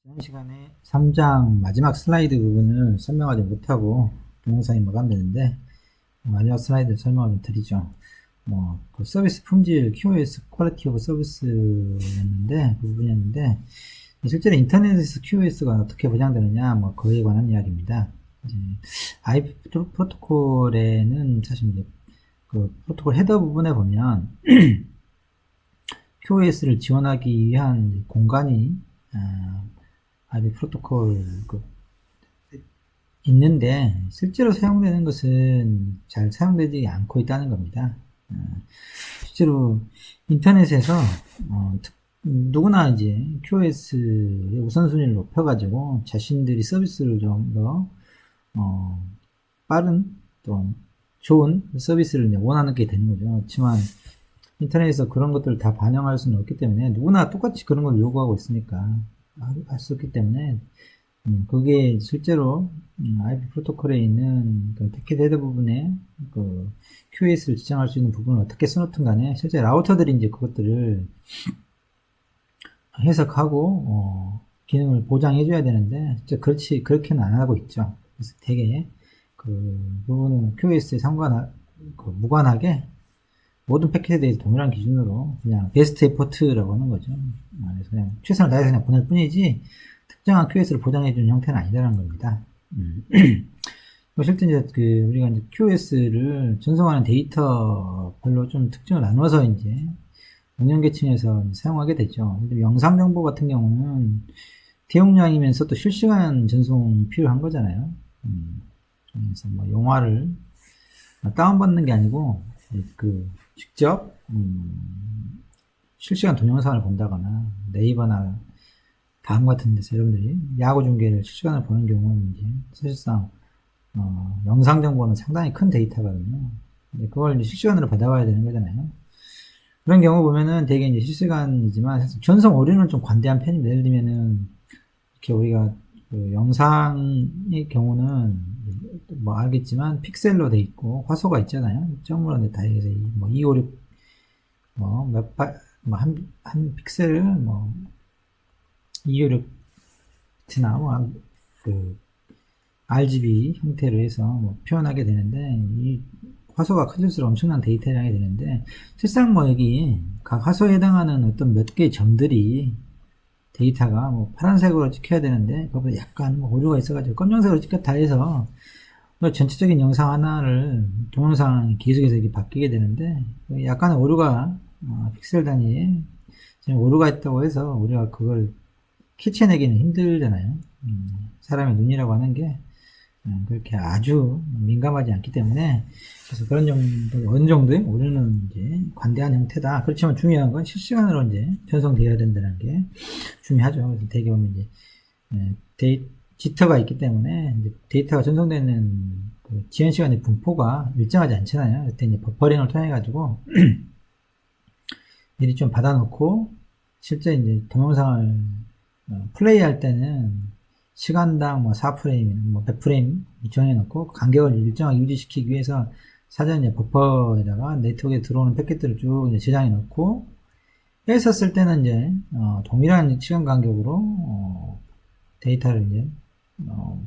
지난 시간에 3장 마지막 슬라이드 부분을 설명하지 못하고 동영상이 마감되는데 마지막 슬라이드 설명을 좀 드리죠. 그 서비스 품질 QoS 퀄리티 오브 서비스였는데 그 부분이었는데 실제로 인터넷에서 QoS가 어떻게 보장되느냐 그에 관한 이야기입니다. IP 프로토콜에는 사실 이제 그 프로토콜 헤더 부분에 보면 QoS를 지원하기 위한 공간이 IP 프로토콜 있는데 실제로 사용되는 것은 잘 사용되지 않고 있다는 겁니다. 실제로 인터넷에서 누구나 이제 QoS의 우선순위를 높여가지고 자신들이 서비스를 좀 더 빠른 또 좋은 서비스를 원하는 게 되는 거죠. 그렇지만 인터넷에서 그런 것들을 다 반영할 수는 없기 때문에 누구나 똑같이 그런 걸 요구하고 있으니까 할 수 없기 때문에 그게 실제로 IP 프로토콜에 있는 그 패킷 헤더 부분에 그 QoS를 지정할 수 있는 부분을 어떻게 써놓든 간에 실제 라우터들이 이제 그것들을 해석하고 기능을 보장해 줘야 되는데 진짜 그렇게는 안 하고 있죠. 그래서 되게 그 부분은 QoS에 무관하게 모든 패킷에 대해서 동일한 기준으로 그냥 베스트 에포트라고 하는 거죠. 그래서 그냥 최선을 다해서 그냥 보낼 뿐이지 특정한 QoS를 보장해주는 형태는 아니라는 겁니다. 실제 이제 우리가 이제 QoS를 전송하는 데이터별로 좀 특징을 나눠서 이제 운영계층에서 사용하게 되죠. 영상 정보 같은 경우는 대용량이면서 또 실시간 전송이 필요한 거잖아요. 그래서 영화를 다운받는 게 아니고 직접 실시간 동영상을 본다거나 네이버나 다음 같은 데서 여러분들이 야구 중계를 실시간으로 보는 경우는 이제 사실상 영상 정보는 상당히 큰 데이터거든요. 근데 그걸 이제 실시간으로 받아와야 되는 거잖아요. 그런 경우 보면은 되게 이제 실시간이지만 전송 오류는 좀 관대한 편입니다. 예를 들면은 이렇게 우리가 그 영상의 경우는 알겠지만 픽셀로 돼 있고 화소가 있잖아요. 점으로 다 해서 256 한 픽셀 256나 RGB 형태로 해서 표현하게 되는데 이 화소가 커질수록 엄청난 데이터량이 되는데 실상 여기 각 화소에 해당하는 어떤 몇 개의 점들이 데이터가 파란색으로 찍혀야 되는데 거기에 약간 오류가 있어가지고 검정색으로 찍혔다 해서 전체적인 영상 하나를 동영상이 계속해서 이렇게 바뀌게 되는데 약간의 오류가 픽셀 단위에 지금 오류가 있다고 해서 우리가 그걸 캐치해내기는 힘들잖아요. 사람의 눈이라고 하는 게 그렇게 아주 민감하지 않기 때문에 그래서 그런 정도 어느 정도의 오류는 이제 관대한 형태다. 그렇지만 중요한 건 실시간으로 이제 전송되어야 된다는 게 중요하죠. 그래서 대개 보면 이제 지터가 있기 때문에 이제 데이터가 전송되는 지연 시간의 분포가 일정하지 않잖아요. 그때 이제 버퍼링을 통해 가지고 미리 좀 받아놓고 실제 이제 동영상을 플레이할 때는 시간당 4프레임, 몇 프레임 정해놓고 간격을 일정하게 유지시키기 위해서 사전 이제 버퍼에다가 네트워크에 들어오는 패킷들을 쭉 이제 저장해 놓고 했었을 때는 이제 동일한 시간 간격으로 데이터를 이제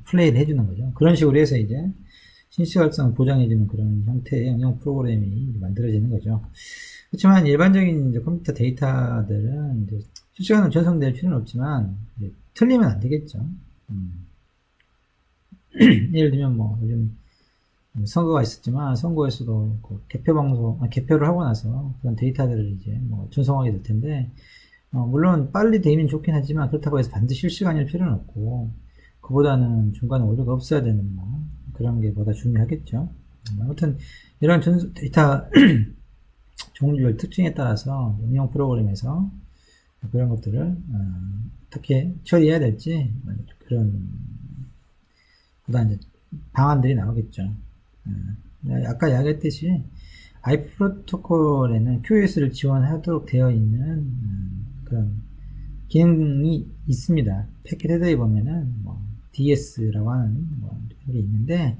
플레이를 해주는 거죠. 그런 식으로 해서 이제 신시각성을 보장해주는 그런 형태의 응용 프로그램이 만들어지는 거죠. 그렇지만 일반적인 이제 컴퓨터 데이터들은 이제 실시간으로 전송될 필요는 없지만 틀리면 안 되겠죠. 예를 들면 요즘 선거가 있었지만 선거에서도 개표를 하고 나서 그런 데이터들을 이제 전송하게 될 텐데 물론 빨리 되면 좋긴 하지만 그렇다고 해서 반드시 실시간일 필요는 없고 그보다는 중간에 오류가 없어야 되는 그런 게 보다 중요하겠죠. 아무튼 이런 데이터 종류별 특징에 따라서 응용 프로그램에서 그런 것들을 어떻게 처리해야 될지 그런 보다 이제 방안들이 나오겠죠. 아까 이야기했듯이 IP 프로토콜에는 QoS를 지원하도록 되어 있는 그런 기능이 있습니다. 패킷 헤더에 보면은 DS라고 하는 게 있는데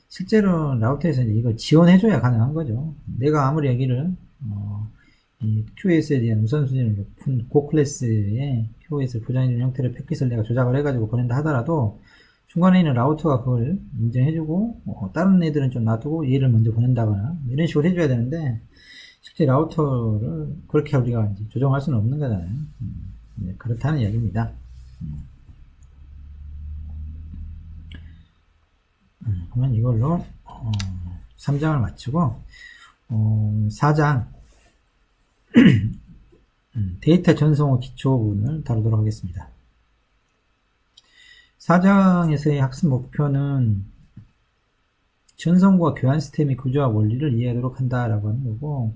실제로 라우터에서 이걸 지원해줘야 가능한 거죠. 내가 아무리 여기를 이 QoS에 대한 우선순위를 높은 고클래스의 QoS를 보장해주는 형태의 패킷을 내가 조작을 해가지고 보낸다 하더라도 중간에 있는 라우터가 그걸 인정해주고 다른 애들은 좀 놔두고 얘를 먼저 보낸다거나 이런 식으로 해줘야 되는데 실제 라우터를 그렇게 우리가 이제 조정할 수는 없는 거잖아요. 네, 그렇다는 이야기입니다. 그러면 이걸로 3장을 마치고 4장 데이터 전송의 기초 부분을 다루도록 하겠습니다. 4장에서의 학습 목표는 전송과 교환 시스템의 구조와 원리를 이해하도록 한다라고 하는 거고,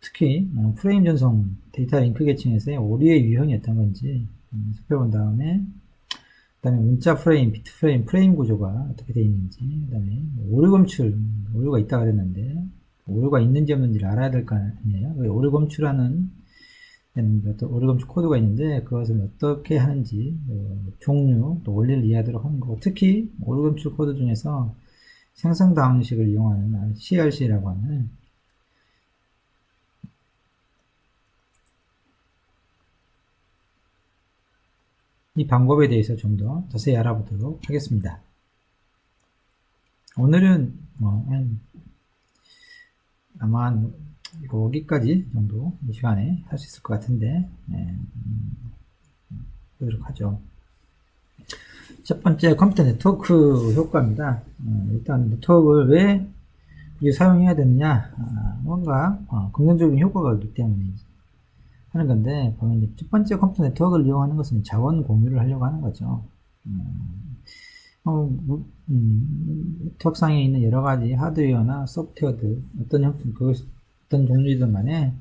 특히 프레임 전송 데이터 링크 계층에서의 오류의 유형이 어떤 건지 살펴본 다음에, 그 다음에 문자 프레임, 비트 프레임, 프레임 구조가 어떻게 되어 있는지, 그 다음에 오류 검출, 오류가 있다고 그랬는데 오류가 있는지 없는지를 알아야 될 거 아니에요. 오류 검출하는 오류 검출 코드가 있는데 그것을 어떻게 하는지, 종류, 또 원리를 이해하도록 하는 거고, 특히 오류 검출 코드 중에서 생성 방식을 이용하는 CRC라고 하는 이 방법에 대해서 좀 더 자세히 알아보도록 하겠습니다. 오늘은 아마 여기까지 정도 이 시간에 할 수 있을 것 같은데, 보도록 하죠. 첫 번째, 컴퓨터 네트워크 효과입니다. 일단 네트워크를 왜 사용해야 되느냐, 뭔가 긍정적인 효과가 있기 때문에 하는 건데, 보면 첫 번째 컴퓨터 네트워크를 이용하는 것은 자원 공유를 하려고 하는 거죠. 네트워크상에 있는 여러 가지 하드웨어나 소프트웨어들, 어떤 형태, 어떤 종류든 간에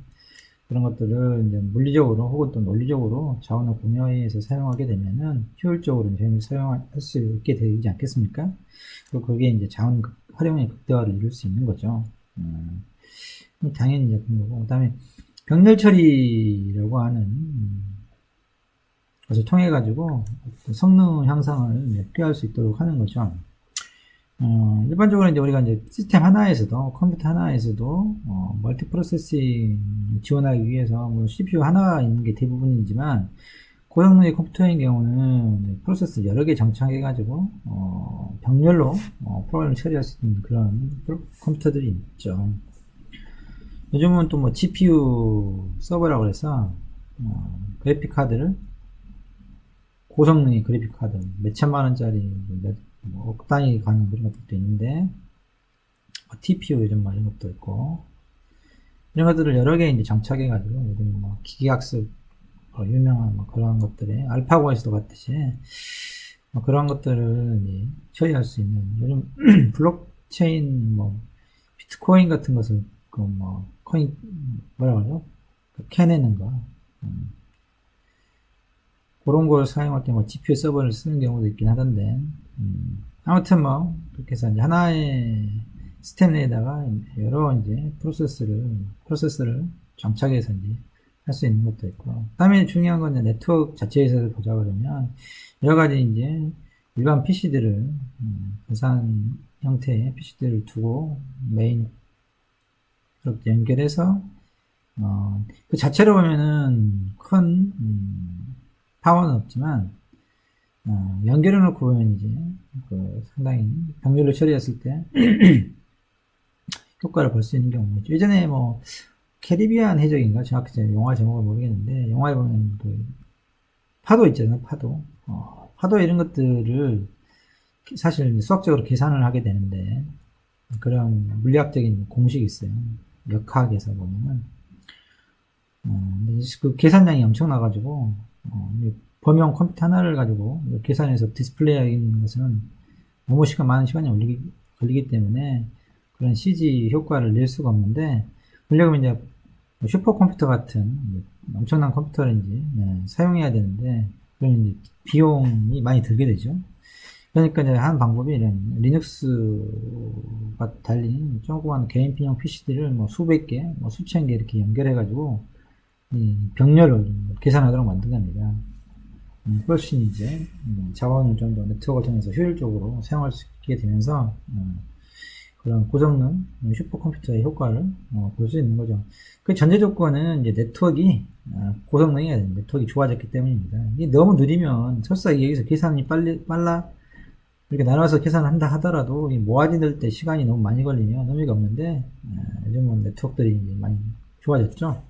그런 것들을 이제 물리적으로 혹은 또 논리적으로 자원을 공유해서 사용하게 되면은 효율적으로 사용할 수 있게 되지 않겠습니까? 그리고 그게 이제 자원 활용의 극대화를 이룰 수 있는 거죠. 당연히 이제 그런 거고, 그 다음에 병렬 처리라고 하는 것을 통해 가지고 성능 향상을 꾀할 수 있도록 하는 거죠. 일반적으로 이제 우리가 이제 시스템 하나에서도, 컴퓨터 하나에서도, 멀티 프로세싱 지원하기 위해서, 뭐 CPU 하나가 있는 게 대부분이지만, 고성능의 컴퓨터인 경우는 프로세스 여러 개 장착해가지고, 병렬로, 프로그램을 처리할 수 있는 그런 컴퓨터들이 있죠. 요즘은 또 뭐 GPU 서버라고 해서, 그래픽 카드를, 고성능의 그래픽 카드, 몇 천만 원짜리, 억 단위 가는 그런 것들도 있는데, TPU 요즘 이런 것도 있고, 이런 것들을 여러 개 이제 장착해가지고, 요즘 뭐 기계학습, 유명한 그런 것들에, 알파고에서도 봤듯이, 그런 것들을 이제 처리할 수 있는, 요즘 블록체인, 비트코인 같은 것을, 코인, 뭐라 그러죠? 캐내는 거. 그런 걸 사용할 때 GPU 서버를 쓰는 경우도 있긴 하던데, 아무튼 그렇게 해서 이제 하나의 시스템 내에다가 여러 이제 프로세스를 장착해서 이제 할 수 있는 것도 있고, 그다음에 중요한 건 이제 네트워크 자체에서 보자 그러면 여러 가지 이제 일반 PC들을, 분산 형태의 PC들을 두고 메인 이렇게 연결해서, 그 자체로 보면은 큰, 파워는 없지만, 연결해 놓고 보면 이제, 상당히 병렬로 처리했을 때, 효과를 볼 수 있는 경우가 있죠. 예전에 캐리비안 해적인가? 정확히 영화 제목을 모르겠는데, 영화에 보면 파도 있잖아요, 파도. 파도 이런 것들을 사실 수학적으로 계산을 하게 되는데, 그런 물리학적인 공식이 있어요. 역학에서 보면은. 그 계산량이 엄청나가지고, 범용 컴퓨터 하나를 가지고 계산해서 디스플레이 하는 것은 너무 많은 시간이 걸리기 때문에 그런 CG 효과를 낼 수가 없는데, 그러려면 이제 슈퍼컴퓨터 같은 엄청난 컴퓨터를 이제 사용해야 되는데, 그러면 이제 비용이 많이 들게 되죠. 그러니까 이제 한 방법이 이런 리눅스가 달린 조그만 개인용 PC들을 수백 개, 수천 개 이렇게 연결해가지고 병렬을 계산하도록 만든 겁니다. 훨씬 이제 자원을 좀 더 네트워크를 통해서 효율적으로 사용할 수 있게 되면서 그런 고성능 슈퍼컴퓨터의 효과를 볼 수 있는 거죠. 그 전제 조건은 이제 네트워크가 고성능해야 됩니다. 네트워크가 좋아졌기 때문입니다. 이게 너무 느리면 설사 여기서 계산이 빨라 이렇게 나눠서 계산한다 하더라도 이 모아지는 때 시간이 너무 많이 걸리면 의미가 없는데 요즘은 네트워크들이 이제 많이 좋아졌죠.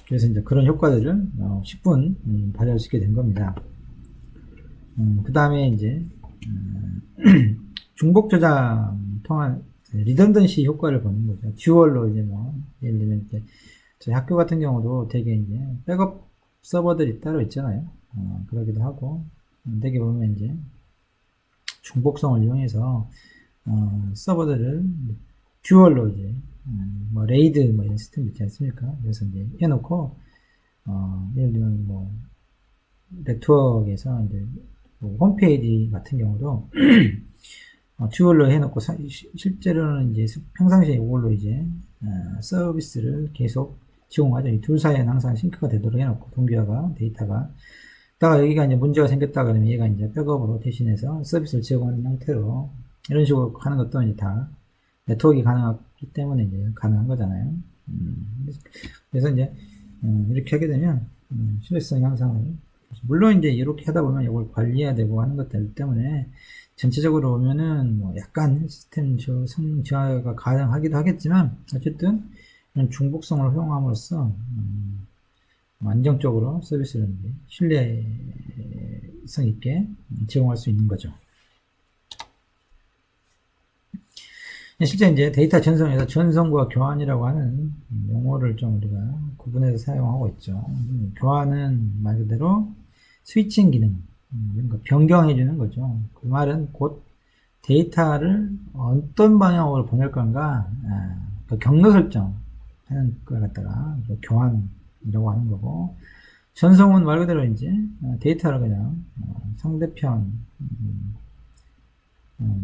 그래서 이제 그런 효과들을 10분 발휘할 수 있게 된 겁니다. 그 다음에 이제 중복 저장 통한 리던던시 효과를 보는 거죠. 듀얼로 이제 뭐 예를 들면 이제 저희 학교 같은 경우도 되게 이제 백업 서버들이 따로 있잖아요. 그러기도 하고 되게 보면 이제 중복성을 이용해서 서버들을 듀얼로 이제 뭐 레이드 뭐 이런 시스템 있지 않습니까? 그래서 이제 해놓고 예를 들면 뭐 네트워크에서 이제 뭐 홈페이지 같은 경우도 듀얼로 해놓고 실제로는 이제 평상시에 이걸로 이제 서비스를 계속 제공하죠. 이 둘 사이에는 항상 싱크가 되도록 해놓고 동기화가 데이터가 다가 여기가 이제 문제가 생겼다 그러면 얘가 이제 백업으로 대신해서 서비스를 제공하는 형태로 이런 식으로 하는 것도 이제 다 네트워크가 가능하기 때문에 이제 가능한 거잖아요. 그래서 이제 이렇게 하게 되면 신뢰성 향상을 물론 이제 이렇게 하다 보면 이걸 관리해야 되고 하는 것들 때문에 전체적으로 보면은 뭐 약간 시스템 성능 저하가 가능하기도 하겠지만 어쨌든 이런 중복성을 활용함으로써 안정적으로 서비스를 신뢰성 있게 제공할 수 있는 거죠. 실제 이제 데이터 전송에서 전송과 교환이라고 하는 용어를 좀 우리가 구분해서 사용하고 있죠. 교환은 말 그대로 스위칭 기능, 그러니까 변경해주는 거죠. 그 말은 곧 데이터를 어떤 방향으로 보낼 건가, 그 경로 설정 하는 걸 갖다가 교환이라고 하는 거고, 전송은 말 그대로 이제 데이터를 그냥 상대편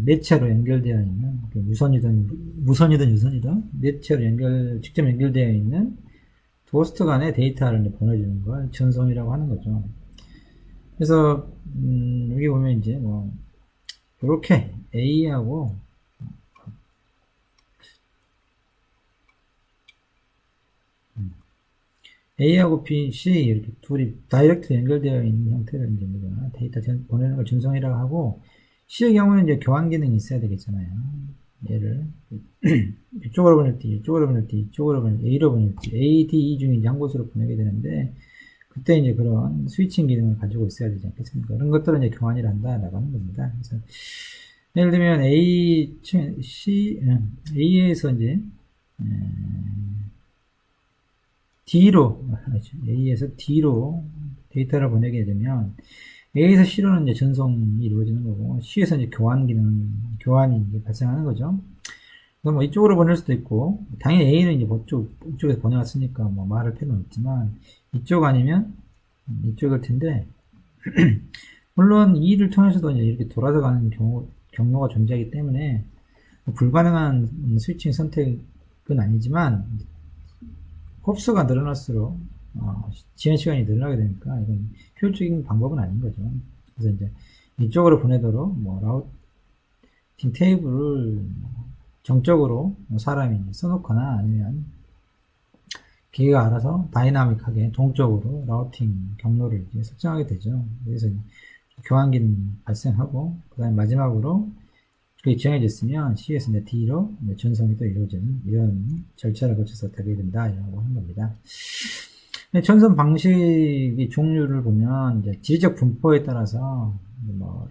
매체로 연결되어 있는 무선이든 유선이든 매체로 직접 연결되어 있는 호스트 간의 데이터를 보내주는 걸 전송이라고 하는 거죠. 그래서 여기 보면 이제 뭐 이렇게 A하고 B, C 이렇게 둘이 다이렉트 연결되어 있는 형태를 이제 우리가 데이터 보내는 걸 전송이라고 하고, C의 경우는 이제 교환 기능이 있어야 되겠잖아요. 얘를 이쪽으로 보낼지, 이쪽으로 보낼지, 이쪽으로 보낼지, A로 보낼지, A, D, E 중에 이제 한 곳으로 보내게 되는데, 그때 이제 그런 스위칭 기능을 가지고 있어야 되지 않겠습니까? 그런 것들은 이제 교환을 한다라고 하는 겁니다. 그래서 예를 들면 A에서 이제 A에서 D로 데이터를 보내게 되면 A에서 C로는 이제 전송이 이루어지는 거고, C에서 이제 교환이 이제 발생하는 거죠. 그럼 뭐 이쪽으로 보낼 수도 있고, 당연히 A는 이제 이쪽에서 보내왔으니까 뭐 말할 필요는 없지만, 이쪽 아니면 이쪽일 텐데, 물론 E를 통해서도 이제 이렇게 돌아서 가는 경로가 존재하기 때문에 불가능한 스위칭 선택은 아니지만, 홉수가 늘어날수록 지연 시간이 늘어나게 되니까 이건 효율적인 방법은 아닌 거죠. 그래서 이제 이쪽으로 보내도록 뭐 라우팅 테이블을 정적으로 사람이 써놓거나 아니면 기계가 알아서 다이나믹하게 동적으로 라우팅 경로를 이제 설정하게 되죠. 그래서 교환 기능 발생하고, 그 다음에 마지막으로 그게 정해졌으면 C에서 이제 D로 전송이 또 이루어지는 이런 절차를 거쳐서 되게 된다라고 하는 겁니다. 전송 방식의 종류를 보면 이제 지리적 분포에 따라서 뭐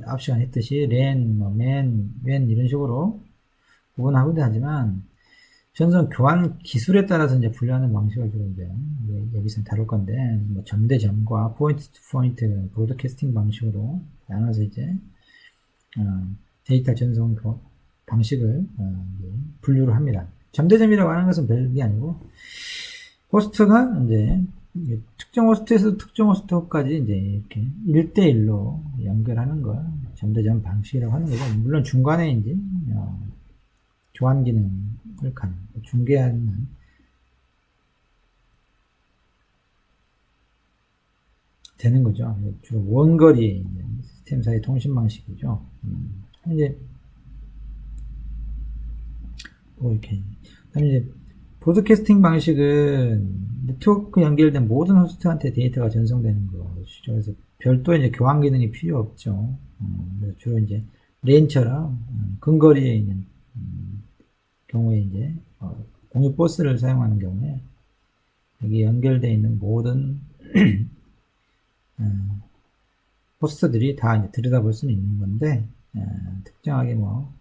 앞 시간에 했듯이 랜, 뭐 맨, 웬 이런 식으로 구분하기도 하지만, 전송 교환 기술에 따라서 이제 분류하는 방식을 좀 이제 여기서 다룰 건데, 뭐 점 대 점과 포인트 투 포인트 브로드캐스팅 방식으로 나눠서 이제 데이터 전송 방식을 분류를 합니다. 점대점이라고 하는 것은 별게 아니고, 호스트가 이제 특정 호스트에서 특정 호스트까지 이제 이렇게 1대1로 연결하는 걸 점대점 방식이라고 하는 거죠. 물론 중간에 이제 교환 기능을 중개하는 되는 거죠. 주로 원거리에 있는 시스템 사이 통신 방식이죠. 이제 이렇게. 그다음에 이제 브로드캐스팅 방식은 네트워크 연결된 모든 호스트한테 데이터가 전송되는 것이죠. 그래서 별도의 이제 교환 기능이 필요 없죠. 그래서 주로 이제 랜처럼 근거리에 있는 경우에 이제 공유 버스를 사용하는 경우에 여기 연결되어 있는 모든 호스트들이 다 이제 들여다볼 수는 있는 건데 특정하게 뭐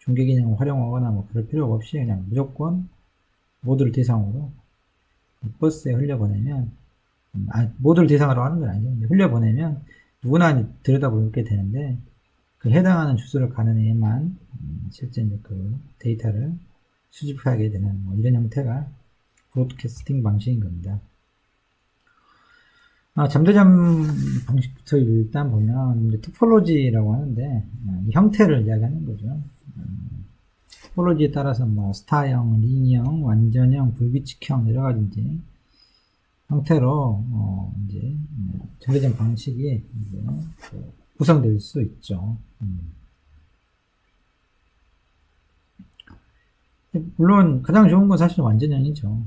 중계 기능을 활용하거나 뭐 그럴 필요가 없이 그냥 무조건 모두를 대상으로 버스에 흘려보내면 모두를 대상으로 하는 건 아니죠. 흘려보내면 누구나 들여다보게 되는데 그 해당하는 주소를 가는 애만 실제 이제 그 데이터를 수집하게 되는 뭐 이런 형태가 브로드캐스팅 방식인 겁니다. 잠재점 방식부터 일단 보면 이제 토폴로지라고 하는데 이 형태를 이야기하는 거죠. 토폴로지에 따라서 뭐 스타형, 링형, 완전형, 불규칙형 여러 가지 이제 형태로 이제 잠재점 방식이 이제 구성될 수 있죠. 물론 가장 좋은 건 사실 완전형이죠.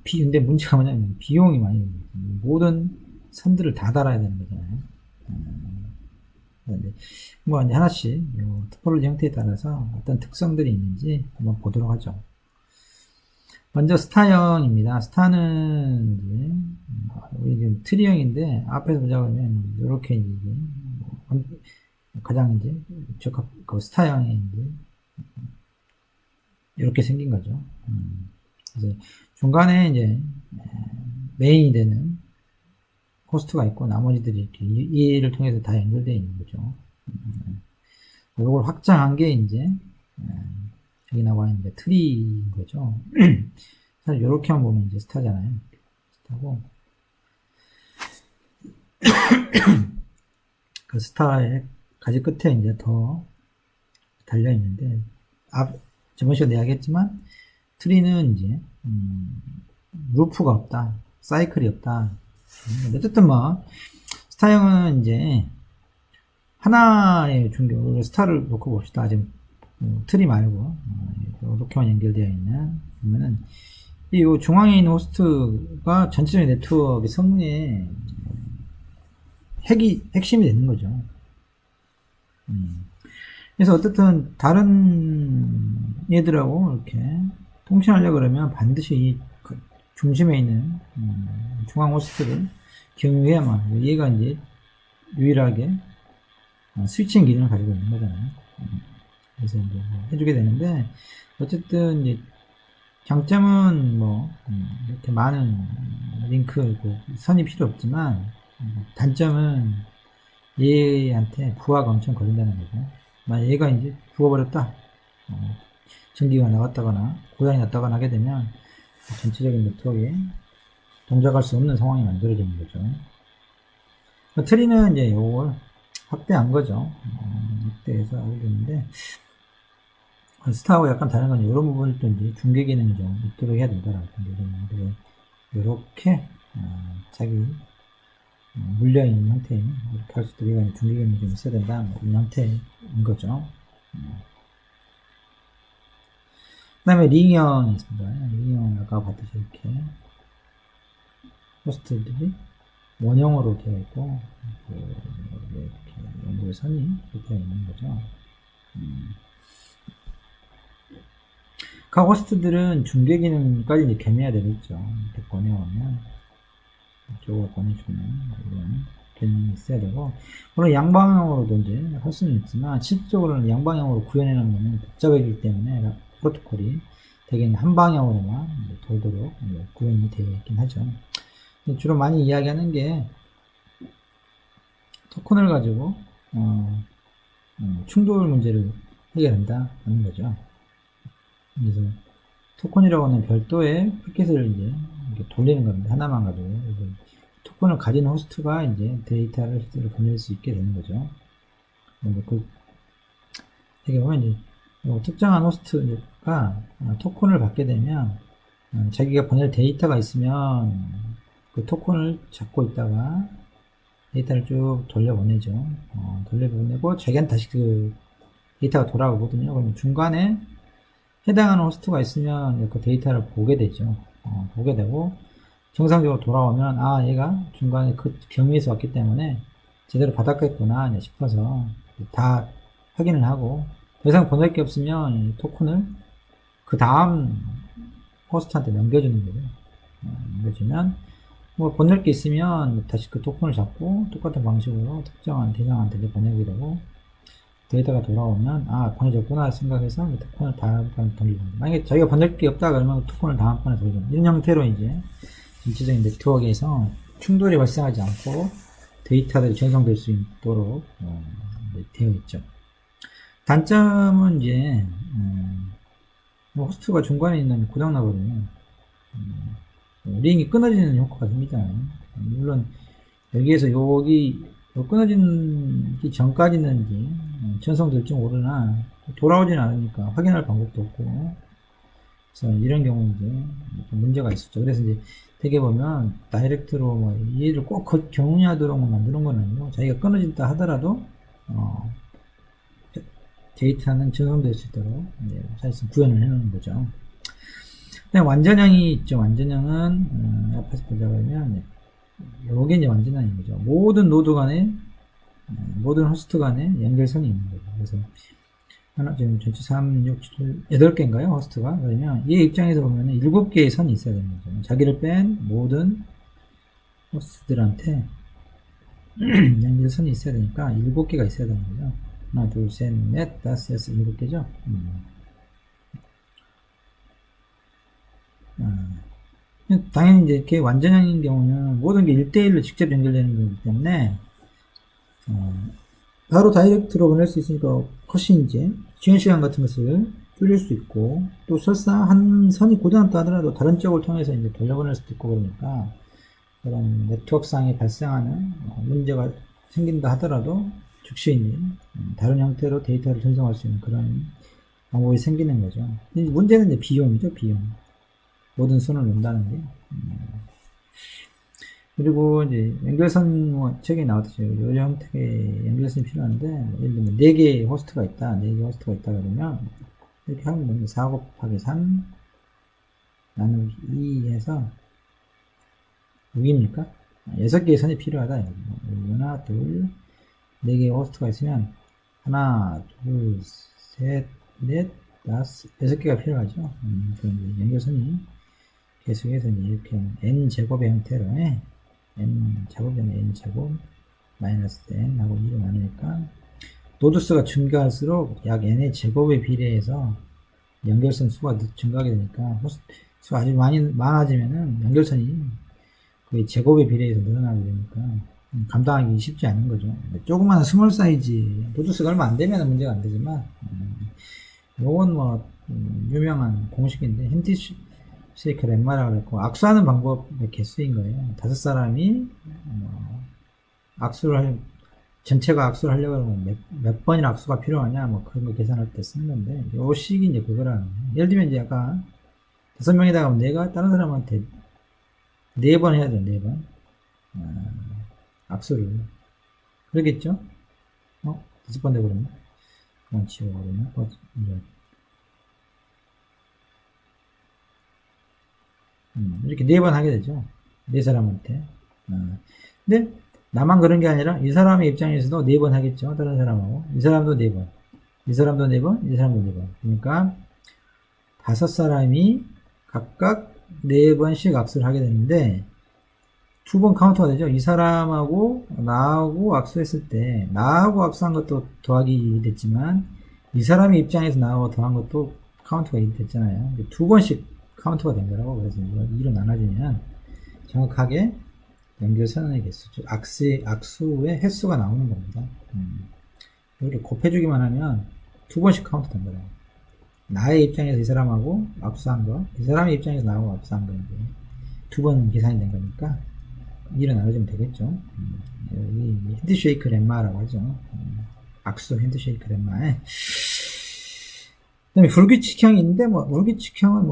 근데 문제가 뭐냐면 비용이 많이 듭니다. 모든 선들을 다 달아야 되는 거잖아요. 뭐 이제 하나씩 토폴로지 형태에 따라서 어떤 특성들이 있는지 한번 보도록 하죠. 먼저 스타형입니다. 스타는 이제 지금 트리형인데 앞에서 보자고 하면 이렇게 이제 가장 이제 그 스타형이 이제 이렇게 생긴 거죠. 그래서 중간에 이제 메인이 되는 호스트가 있고 나머지들이 이렇게 이해를 통해서 다 연결되어 있는 거죠. 이걸 확장한 게 이제 여기 나와 있는 트리인 거죠. 사실 이렇게만 보면 이제 스타잖아요. 스타고 그 스타의 가지 끝에 이제 더 달려 있는데 저번 시간에 이야기했지만 트리는 이제 루프가 없다, 사이클이 없다. 어쨌든 뭐 스타형은 이제 하나의 중교 스타를 놓고 봅시다. 지금 트리 말고 이렇게만 연결되어 있는 그러면은 이 중앙에 있는 호스트가 전체적인 네트워크의 성능의 핵심이 되는 거죠. 그래서 어쨌든 다른 얘들하고 이렇게 통신하려고 그러면 반드시 이 중심에 있는 중앙 호스트를 경유해야만 얘가 이제 유일하게 스위칭 기능을 가지고 있는 거잖아요. 그래서 이제 해주게 되는데 어쨌든 이제 장점은 뭐 이렇게 많은 링크 선이 필요 없지만 단점은 얘한테 부하가 엄청 걸린다는 거죠. 만약 얘가 이제 부어버렸다, 전기가 나갔다거나 고장이 났다거나 하게 되면 전체적인 네트워크에 동작할 수 없는 상황이 만들어지는 거죠. 트리는 이제 이걸 확대한 거죠. 확대해서 하게 되는데 스타하고 약간 다른 건 이런 부분을 또 이제 중계 기능이 좀 있도록 해야 된다라고 생각해요. 이렇게 자기 물려있는 형태 이렇게 할 수도 있고 중계 기능이 좀 있어야 된다, 뭐 이런 형태인 거죠. 그 다음에 링형이 있습니다. 링형 아까 봤듯이 이렇게 호스트들이 원형으로 되어 있고 이렇게 연결선이 되어 있는 거죠. 각 호스트들은 중계 기능까지 이제 겸해야 되겠죠. 이렇게 보내오면 이쪽으로 보내주는 이런 기능이 있어야 되고, 물론 양방향으로도 이제 할 수는 있지만 실질적으로는 양방향으로 구현해 놓으면 복잡하기 때문에 프로토콜이 대개는 한 방향으로만 돌도록 구현이 되어 있긴 하죠. 주로 많이 이야기하는 게 토큰을 가지고 충돌 문제를 해결한다 하는 거죠. 그래서 토큰이라고 하는 별도의 패킷을 이제 이렇게 돌리는 겁니다. 하나만 가지고. 토큰을 가진 호스트가 이제 데이터를 실제로 보낼 수 있게 되는 거죠. 이게 보면 이제 특정한 호스트가 토큰을 받게 되면 자기가 보낼 데이터가 있으면 그 토큰을 잡고 있다가 데이터를 쭉 돌려보내죠. 돌려보내고 자기한테 다시 그 데이터가 돌아오거든요. 그럼 중간에 해당하는 호스트가 있으면 그 데이터를 보게 되죠. 보게 되고, 정상적으로 돌아오면, 아, 얘가 중간에 그 경위에서 왔기 때문에 제대로 받았겠구나 싶어서 다 확인을 하고, 더 이상 보낼 게 없으면 이 토큰을 그 다음 호스트한테 넘겨주는 거죠. 넘겨주면, 뭐 보낼 게 있으면 다시 그 토큰을 잡고 똑같은 방식으로 특정한 대상한테 보내게 되고, 데이터가 돌아오면 아 보내줬구나 생각해서 토큰을 다음번에 돌리는 거예요. 만약에 자기가 보낼 게 없다 그러면 토큰을 다음번에 돌리는 이런 형태로 이제 전체적인 네트워크에서 충돌이 발생하지 않고 데이터들이 전송될 수 있도록 되어 있죠. 단점은 이제 뭐 호스트가 중간에 있는 고장나버리면 링이 끊어지는 효과가 생기잖아요. 물론 여기에서 여기 끊어지기 전까지는 전송될지 모르나 돌아오진 않으니까 확인할 방법도 없고, 그래서 이런 경우 이제 좀 문제가 있었죠. 그래서 이제 되게 보면 다이렉트로 뭐 얘를 꼭 경유하도록 만드는 건 아니고, 자기가 끊어진다 하더라도 데이터는 전송될 수 있도록 사실상 구현을 해놓는 거죠. 그다음 완전형이 있죠. 완전형은 앞에서 보자 그러면 요게 이제 완전형인 거죠. 모든 노드 간에 모든 호스트 간에 연결선이 있는 거죠. 그래서 하나 지금 전체 3, 6, 7, 8개인가요? 호스트가. 그러면 얘 입장에서 보면 7개의 선이 있어야 되는 거죠. 자기를 뺀 모든 호스트들한테 연결선이 있어야 되니까 7개가 있어야 되는 거죠. 하나, 둘, 셋, 넷, 다섯, 여섯, 7개죠. 당연히 이제 이렇게 완전형인 경우는 모든 게 1대1로 직접 연결되는 거기 때문에 바로 다이렉트로 보낼 수 있으니까 훨씬 이제 지연 시간 같은 것을 줄일 수 있고, 또 설사 한 선이 고장났다 하더라도 다른 쪽을 통해서 이제 돌려보낼 수도 있고, 그러니까 그런 네트워크상에 발생하는 문제가 생긴다 하더라도 즉시 다른 형태로 데이터를 전송할 수 있는 그런 방법이 생기는 거죠. 문제는 이제 비용이죠, 비용. 모든 선을 논다는 게. 그리고 이제 연결선 뭐 책에 나왔듯이 이 형태의 연결선이 필요한데, 예를 들면 4개의 호스트가 있다, 4개 호스트가 있다 그러면 이렇게 하면 됩니다. 4 곱하기 3 나누기 2 해서 6입니까? 6개의 선이 필요하다. 하나, 둘, 4개의 호스트가 있으면 하나, 둘, 셋, 넷, 다섯, 6개가 필요하죠. 그럼 연결선이 계속해서 이렇게 n제곱의 형태로 n제곱이면 n제곱 마이너스 n 하고 2로 나누니까 노드수가 증가할수록 약 n의 제곱에 비례해서 연결선 수가 증가하게 되니까 호스트 수가 아주 많아지면은 연결선이 거의 제곱에 비례해서 늘어나게 되니까 감당하기 쉽지 않은 거죠. 조그마한 스몰 사이즈 노드수가 얼마 안 되면 문제가 안 되지만 요건 뭐 유명한 공식인데 쉐이크 렘마라고 그랬고, 악수하는 방법의 개수인 거예요. 5사람이 전체가 악수를 하려고 하면 몇 번이나 악수가 필요하냐 뭐 그런 거 계산할 때 쓰는 건데, 요 식이 이제 그거라는 거예요. 예를 들면 이제 아까 5명에다가 내가 다른 사람한테 4번 해야 돼. 4번 악수를. 그러겠죠? 5번 되거든요. 그만 치워버리면 이렇게 4번 하게 되죠. 4사람한테. 근데 나만 그런 게 아니라 이 사람의 입장에서도 4번 하겠죠. 다른 사람하고. 이 사람도 4번. 이 사람도 4번. 이 사람도 4번. 그러니까 5사람이 각각 4번씩 악수를 하게 되는데 2번 카운트가 되죠. 이 사람하고 나하고 악수했을 때 나하고 악수한 것도 더하기 됐지만 이 사람의 입장에서 나하고 더한 것도 카운트가 됐잖아요. 2번씩 카운트가 된 거라고. 그래서 2로 나눠주면 정확하게 연결선의 개수, 즉 악수의 횟수가 나오는 겁니다. 이렇게 곱해주기만 하면 2번씩 카운트 된 거라고. 나의 입장에서 이 사람하고 악수한 거, 이 사람의 입장에서 나하고 악수한 거, 이제 2번 계산이 된 거니까 2로 나눠주면 되겠죠. 여기 핸드쉐이크 렘마라고 하죠. 악수 핸드쉐이크 렘마에. 그 다음에 불규칙형인데, 불규칙형은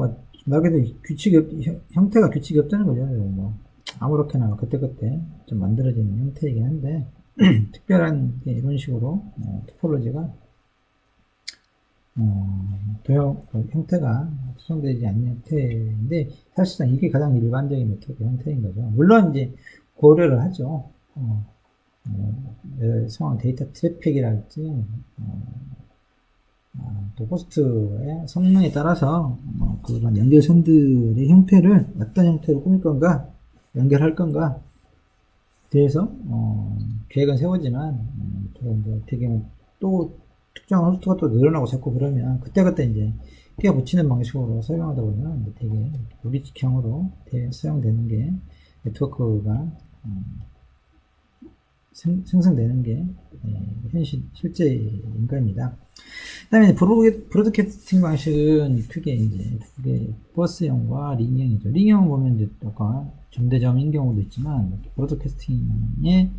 말 그대로 형태가 규칙이 없다는 거죠. 아무렇게나 그때그때 좀 만들어지는 형태이긴 한데, 특별한 이런 식으로, 토폴로지가 형태가 수정되지 않는 형태인데, 사실상 이게 가장 일반적인 네트워크 형태인 거죠. 물론 이제 고려를 하죠. 상황 데이터 트래픽이랄지, 또 호스트의 성능에 따라서 그런 연결선들의 형태를 어떤 형태로 꾸밀 건가, 연결할 건가 대해서 계획은 세우지만 되게 또 특정한 호스트가 또 늘어나고 자꾸 그러면 그때그때 이제 끼워 붙이는 방식으로 사용하다 보면 되게 무기직형으로 사용되는 게 네트워크가 생성되는 게 실제인 겁니다. 그 다음에 브로드캐스팅 방식은 크게 이제 두 개, 버스형과 링형이죠. 링형은 보면 이제 아까 점대점인 경우도 있지만 브로드캐스팅에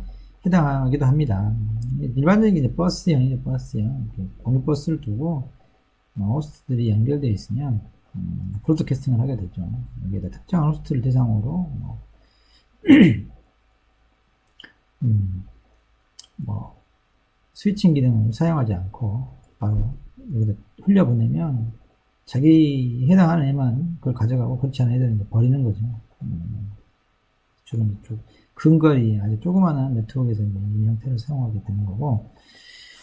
해당하기도 합니다. 일반적인 이제 버스형이죠. 버스형. 공유버스를 두고 호스트들이 연결되어 있으면 브로드캐스팅을 하게 되죠. 여기에다 특정한 호스트를 대상으로 스위칭 기능을 사용하지 않고 바로 여기다 흘려보내면 자기 해당하는 애만 그걸 가져가고 그렇지 않은 애들은 이제 버리는 거죠. 주로 근거리 아주 조그마한 네트워크에서 이제 이 형태를 사용하게 되는 거고,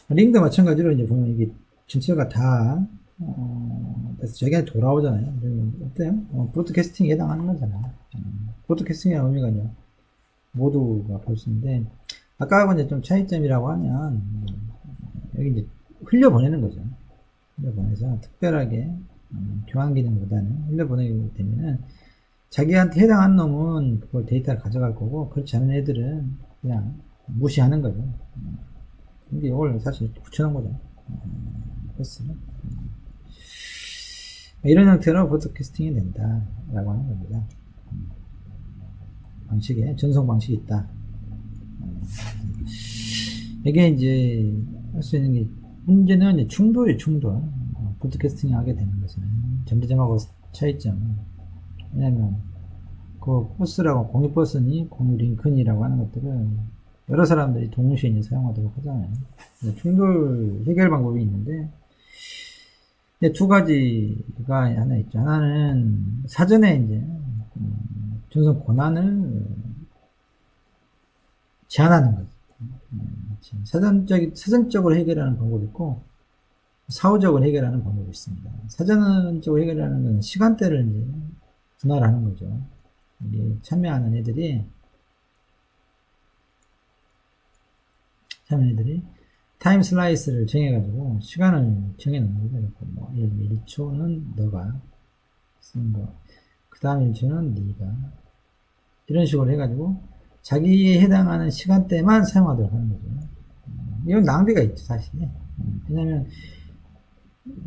링도 마찬가지로 이제 보면 이게 전체가 다 그래서 저기한테 돌아오잖아요. 어때요? 브로드캐스팅에 해당하는 거잖아요. 브로드캐스팅이라는 의미가 이제 모두가 볼 수 있는데, 아까하고 이제 좀 차이점이라고 하면 여기 이제 흘려보내는 거죠. 흘려보내서 특별하게 교환 기능보다는 흘려보내게 되면은 자기한테 해당한 놈은 그걸 데이터를 가져갈 거고, 그렇지 않은 애들은 그냥 무시하는 거죠. 근데 이걸 사실 붙여놓은 거죠. 됐어요. 이런 형태로 브로드캐스팅이 된다라고 하는 겁니다. 방식에 전송 방식이 있다. 이게 이제 할 수 있는 게, 문제는 이제 충돌이 충돌. 브로드캐스팅 하게 되는 것은 점대점하고 차이점. 왜냐면 그 버스라고 공유 버스니 공유 링크니라고 하는 것들은 여러 사람들이 동시에 이제 사용하도록 하잖아요. 충돌 해결 방법이 있는데, 두 가지가 하나 있죠. 하나는 사전에 이제 전송 권한을 제한하는 거죠. 사전적으로 해결하는 방법이 있고, 사후적으로 해결하는 방법이 있습니다. 사전적으로 해결하는 건 시간대를 이제 분할하는 거죠. 참여하는 애들이 타임 슬라이스를 정해가지고 시간을 정해놓는 거죠. 예를 들면 1초는 너가 쓰는 거, 그 다음 1초는 네가, 이런 식으로 해가지고 자기에 해당하는 시간대만 사용하도록 하는 거죠. 이건 낭비가 있죠, 사실. 왜냐면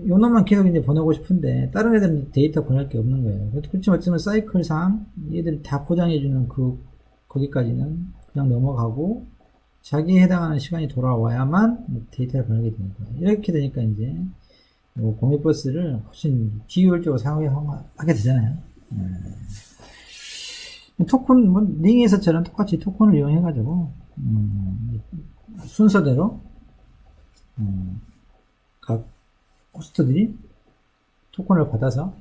요 놈만 계속 이제 보내고 싶은데 다른 애들은 데이터 보낼 게 없는 거예요. 그렇지만 어쩌면 사이클상 얘들이 다 포장해주는 거기까지는 그냥 넘어가고 자기에 해당하는 시간이 돌아와야만 데이터를 보내게 되는 거예요. 이렇게 되니까 이제 공유버스를 훨씬 비효율적으로 사용하게 되잖아요. 토큰, 링에서처럼 똑같이 토큰을 이용해가지고 순서대로 각 호스트들이 토큰을 받아서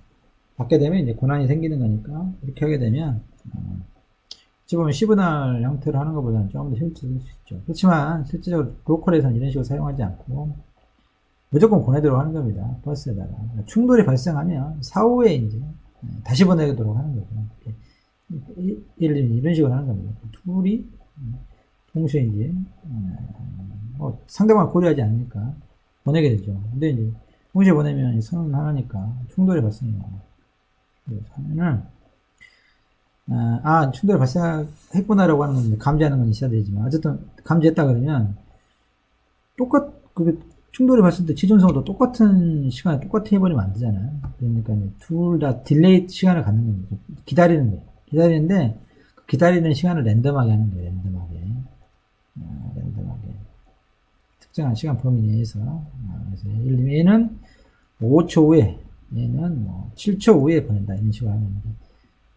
받게 되면 이제 권한이 생기는 거니까, 이렇게 하게 되면 어찌 보면 시그널 형태로 하는 것보다는 조금 더 효율적일 수 있죠. 그렇지만 실제적으로 로컬에서는 이런 식으로 사용하지 않고 무조건 보내도록 하는 겁니다. 버스에다가. 충돌이 발생하면 사후에 이제 다시 보내도록 하는 거죠. 예를 들면 이런 식으로 하는 겁니다. 둘이 동시에 이제 상대방을 고려하지 않으니까 보내게 되죠. 근데 이제 동시에 보내면 선언 하나니까 충돌이 발생해요. 그래서 하면은 충돌이 발생했구나라고 하는 건 감지하는 건 있어야 되지만, 어쨌든 감지했다 그러면 충돌이 발생할 때 지존성도 똑같은 시간에 똑같이 해버리면 안 되잖아요. 그러니까 둘 다 딜레이 시간을 갖는 겁니다. 기다리는 거예요. 기다리는데 그 기다리는 시간을 랜덤하게 하는 거예요. 랜덤하게 특정한 시간 범위 내에서. 그래서 예를 들면 얘는 5초 후에, 얘는 7초 후에 보낸다, 이런 식으로 하는 게,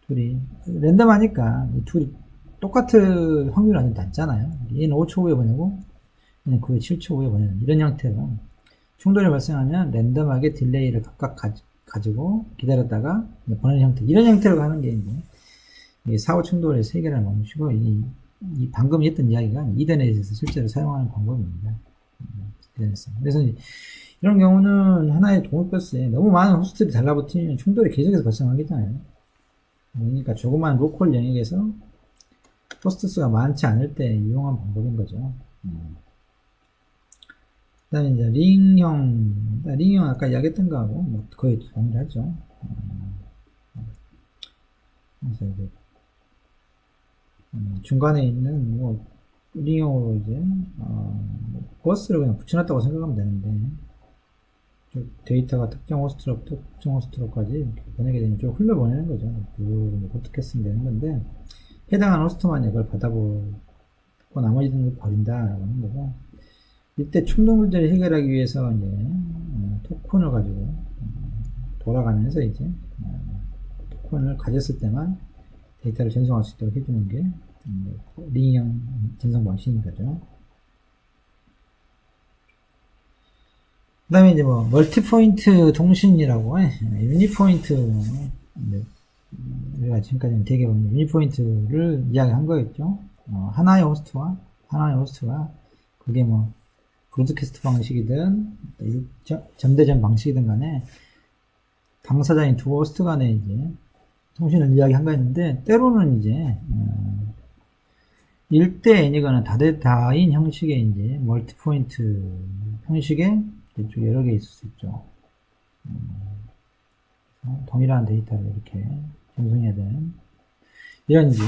둘이 랜덤하니까 둘이 똑같은 확률이 아주 낮잖아요. 얘는 5초 후에 보내고 얘는 그 후에 7초 후에 보내는 이런 형태로 충돌이 발생하면 랜덤하게 딜레이를 각각 가지고 기다렸다가 보내는 형태, 이런 형태로 하는 게 이제 사후 충돌의 세계라는 방식이고, 이 방금 했던 이야기가 이더넷에서 실제로 사용하는 방법입니다. 그래서 이런 경우는 하나의 동일버스에 너무 많은 호스트들이 달라붙으면 충돌이 계속해서 발생하겠잖아요. 그러니까 조그만 로컬 영역에서 호스트 수가 많지 않을 때 이용한 방법인 거죠. 그 다음에 이제 링형 아까 이야기했던 거하고 뭐 거의 동일하죠. 그래서 이제 중간에 있는 뭐 링형으로 이제 버스를 그냥 붙여놨다고 생각하면 되는데, 데이터가 특정 호스트로까지 이렇게 보내게 되면 좀 흘려보내는 거죠. 어떻게 쓰면 되는 건데, 해당하는 호스트만 이걸 받아보고 나머지는 버린다라고 하는 거고, 이때 충돌 문제를 해결하기 위해서 이제 토큰을 가지고 돌아가면서 이제 토큰을 가졌을 때만 데이터를 전송할 수 있도록 해주는 게 링형 전송 방식인 거죠. 그 다음에 이제 뭐 멀티포인트 통신이라고 유니포인트, 우리가 지금까지는 되게 유니포인트를 이야기한 거였죠. 하나의 호스트가 그게 뭐 브로드캐스트 방식이든 점대점 방식이든 간에 당사자인 두 호스트 간에 이제 통신을 이야기한 거였는데, 때로는 이제 1대 N이거나 다대다인 형식의 이제 멀티포인트 형식의 이쪽 여러 개 있을 수 있죠. 동일한 데이터를 이렇게 전송해야 되는 이런 이제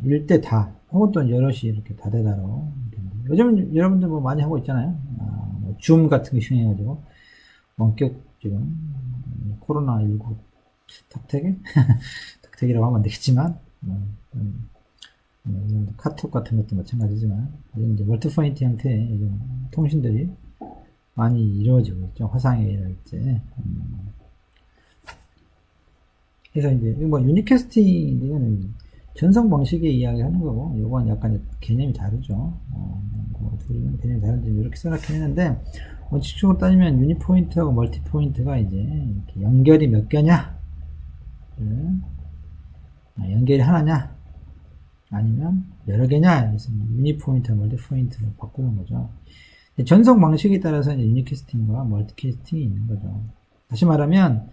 1대 다 혹은 또 여럿이 이렇게 다대다로, 요즘 여러분들 뭐 많이 하고 있잖아요. 뭐 줌 같은 거 이용해가지고 원격 지금 코로나19 탁택이라고 하면 안 되겠지만, 카톡 같은 것도 마찬가지지만, 이제 멀티포인트 형태의 통신들이 많이 이루어지고 있죠. 화상회의랄지. 그래서 이제 뭐 유니캐스팅, 이거는 전송 방식의 이야기 하는 거고, 요건 약간 개념이 다르죠. 둘은 개념이 다른데 이렇게 써놓긴 했는데, 원칙적으로 따지면 유니포인트하고 멀티포인트가 이제 이렇게 연결이 몇 개냐, 연결이 하나냐, 아니면 여러 개냐, 그래서 유니포인트, 멀티포인트로 바꾸는 거죠. 전송 방식에 따라서 이제 유니캐스팅과 멀티캐스팅이 있는 거죠. 다시 말하면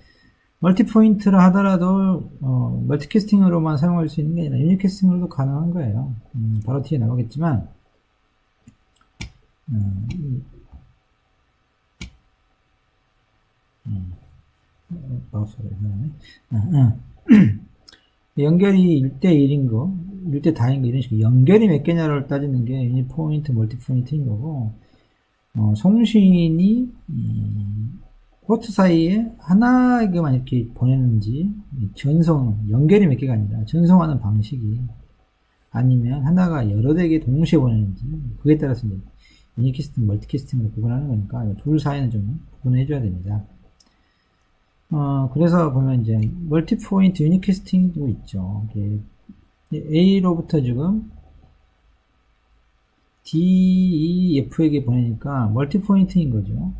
멀티포인트라 하더라도 멀티캐스팅으로만 사용할 수 있는 게 아니라 유니캐스팅으로도 가능한 거예요. 바로 뒤에 나오겠지만, 마우스가 이상하네. 연결이 1대1인 거, 1대4인 거, 이런 식으로 연결이 몇 개냐를 따지는 게 유니포인트, 멀티포인트인 거고, 송신이 호스트 사이에 하나에게만 이렇게 보내는지, 연결이 몇 개가 아니라 전송하는 방식이, 아니면 하나가 여러 대에 동시에 보내는지, 그에 따라서 이제 유니캐스팅, 멀티캐스팅으로 구분하는 거니까 둘 사이는 좀 구분해줘야 됩니다. 그래서 보면 이제 멀티포인트 유니캐스팅도 있죠. A로부터 지금 D, E, F에게 보내니까 멀티포인트인 거죠.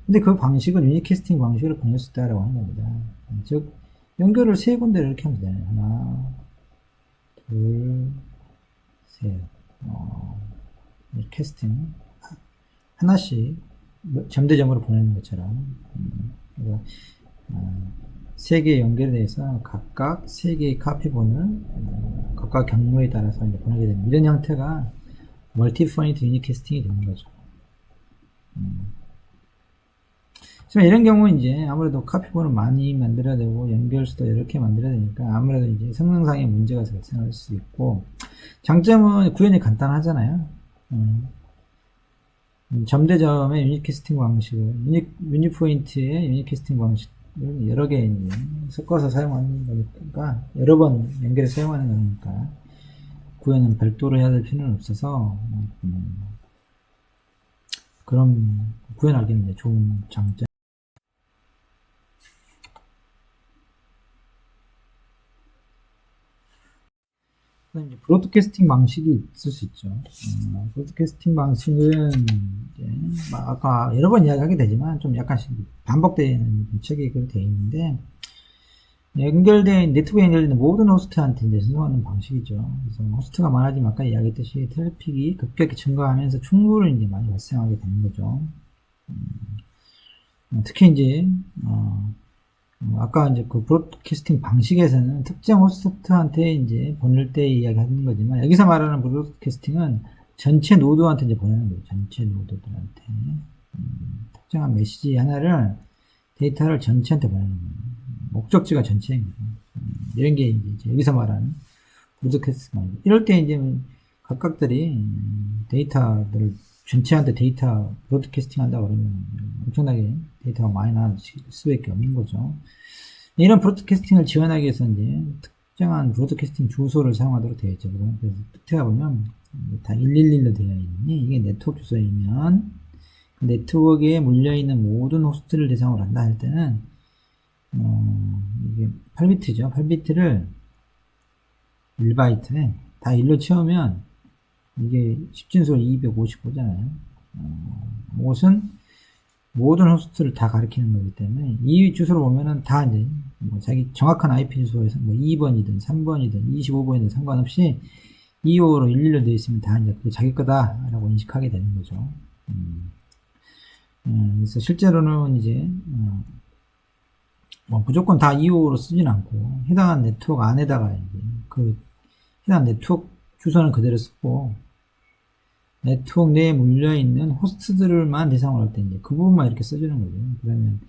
근데 그 방식은 유니캐스팅 방식으로 보낼 수 있다라고 하는 겁니다. 즉, 연결을 세 군데를 이렇게 하면 되잖아요. 하나, 둘, 셋. 캐스팅. 하나씩 점대점으로 보내는 것처럼. 그래서 세 개의 연결에 대해서 각각 세 개의 카피본을 각각 경로에 따라서 이제 보내게 되는 이런 형태가 멀티포인트 유니캐스팅이 되는 거죠. 하지만 이런 경우 이제 아무래도 카피본을 많이 만들어야 되고 연결수도 이렇게 만들어야 되니까 아무래도 이제 성능상의 문제가 발생할 수 있고, 장점은 구현이 간단하잖아요. 점대점의 유니캐스팅 방식을, 유니포인트의 유니캐스팅 방식을 여러 개 섞어서 사용하는 거니까, 여러 번 연결해서 사용하는 거니까, 구현은 별도로 해야 될 필요는 없어서, 그럼 구현하기는 좋은 장점. 그다음 이제 브로드캐스팅 방식이 있을 수 있죠. 브로드캐스팅 방식은 이제 아까 여러 번 이야기하게 되지만 좀 약간씩 반복되는 책이 그렇게 되어 있는데, 네트워크에 연결된 모든 호스트한테 이제 전송하는 방식이죠. 그래서 호스트가 많아지면 아까 이야기했듯이 트래픽이 급격히 증가하면서 충돌이 이제 많이 발생하게 되는 거죠. 특히 이제 아까 이제 그 브로드캐스팅 방식에서는 특정 호스트한테 이제 보낼 때 이야기하는 거지만, 여기서 말하는 브로드캐스팅은 전체 노드한테 이제 보내는 거예요. 전체 노드들한테 특정한 메시지 하나를, 데이터를 전체한테 보내는 거예요. 목적지가 전체입니다. 이런 게 이제 여기서 말하는 브로드캐스팅. 이럴 때 이제 각각들이 데이터들을 전체한테 데이터 브로드캐스팅 한다고 그러면 엄청나게 데이터가 많이 나올 수밖에 없는 거죠. 이런 브로드캐스팅을 지원하기 위해서 이제 특정한 브로드캐스팅 주소를 사용하도록 되어 있죠. 그래서 끝에 가보면 다 111로 되어 있니, 이게 네트워크 주소이면 그 네트워크에 물려있는 모든 호스트를 대상으로 한다 할 때는 이게 8비트죠. 8비트를 1바이트에 다 1로 채우면 이게 10진수가 255잖아요. 이것은 모든 호스트를 다 가리키는 거기 때문에 이 주소를 보면은 다 이제 뭐 자기 정확한 IP 주소에서 뭐 2번이든 3번이든 25번이든 상관없이 25로 11로 되어 있으면 다 이제 그게 자기 거다라고 인식하게 되는 거죠. 그래서 실제로는 이제 뭐 무조건 다 255로 쓰진 않고 해당한 네트워크 안에다가 이제 그 해당 네트워크 주소는 그대로 쓰고, 네트워크 내에 물려있는 호스트들만 대상으로 할 때 이제 그 부분만 이렇게 써주는 거죠. 그러면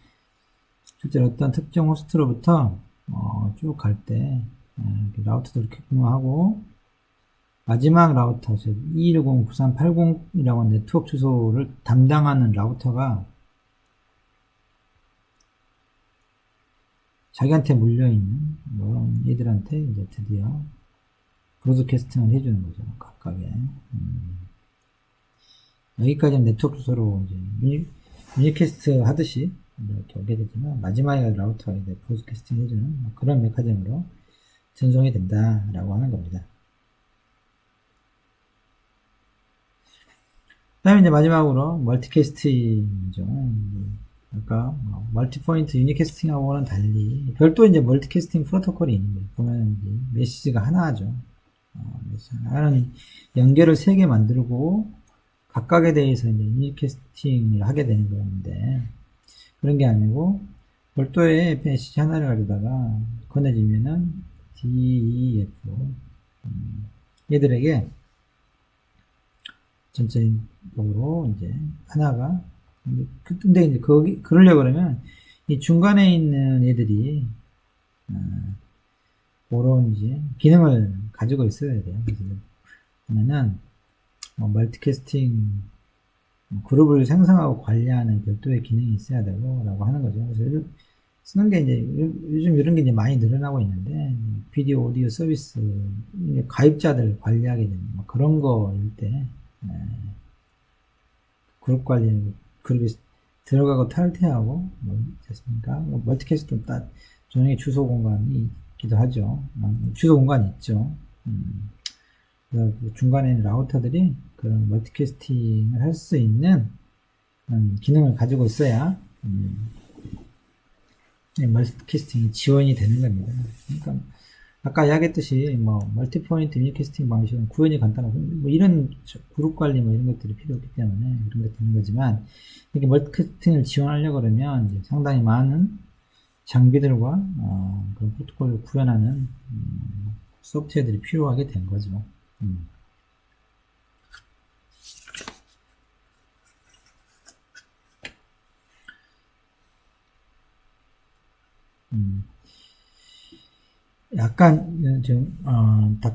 실제로 어떤 특정 호스트로부터 쭉 갈 때 라우터도 이렇게 구성하고, 마지막 라우터, 즉 2109380이라고 하는 네트워크 주소를 담당하는 라우터가 자기한테 물려있는 얘들한테 이제 드디어 브로드캐스팅을 해주는 거죠. 각각의. 여기까지는 네트워크 주소로 이제 유니캐스트 하듯이 이렇게 오게 되지만, 마지막에 라우터가 이제 브로드캐스팅 해주는 그런 메커니즘으로 전송이 된다라고 하는 겁니다. 그 다음에 이제 마지막으로 멀티캐스팅이죠. 아까 멀티포인트 유니캐스팅하고는 달리 별도 이제 멀티캐스팅 프로토콜이 있는데, 보면 이제 메시지가 하나죠. 하나는 연결을 3개 만들고 각각에 대해서 이제 유니캐스팅을 하게 되는 건데, 그런 게 아니고 별도의 메시지 하나를 가져다가 꺼내주면은 DEF 얘들에게 전체적으로 이제 하나가, 근데 이제 그러려고 그러면 이 중간에 있는 애들이 그런 이제 기능을 가지고 있어야 돼요. 그래서 보면은 멀티캐스팅 그룹을 생성하고 관리하는 별도의 기능이 있어야 되고 라고 하는 거죠. 그래서 쓰는 게 이제 요즘 이런 게 이제 많이 늘어나고 있는데, 비디오 오디오 서비스 가입자들 관리하게 되는 그런 거일 때 그룹 관리, 그룹이 들어가고 탈퇴하고 됐습니까? 멀티캐스팅 딱 전용의 주소 공간이 있기도 하죠. 주소 공간이 있죠. 그 중간에 있는 라우터들이 그런 멀티캐스팅을 할 수 있는 기능을 가지고 있어야 멀티캐스팅이 지원이 되는 겁니다. 그러니까 아까 이야기했듯이 멀티포인트 유니캐스팅 방식은 구현이 간단하고 이런 그룹 관리 이런 것들이 필요 없기 때문에 그런 게 되는 거지만, 이렇게 멀티캐스팅을 지원하려고 그러면 이제 상당히 많은 장비들과 그런 프로토콜을 구현하는 소프트웨어들이 필요하게 된 거죠. 약간 지금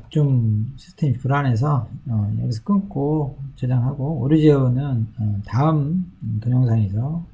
좀 시스템이 불안해서 여기서 끊고 저장하고, 오리지어는 다음 동영상에서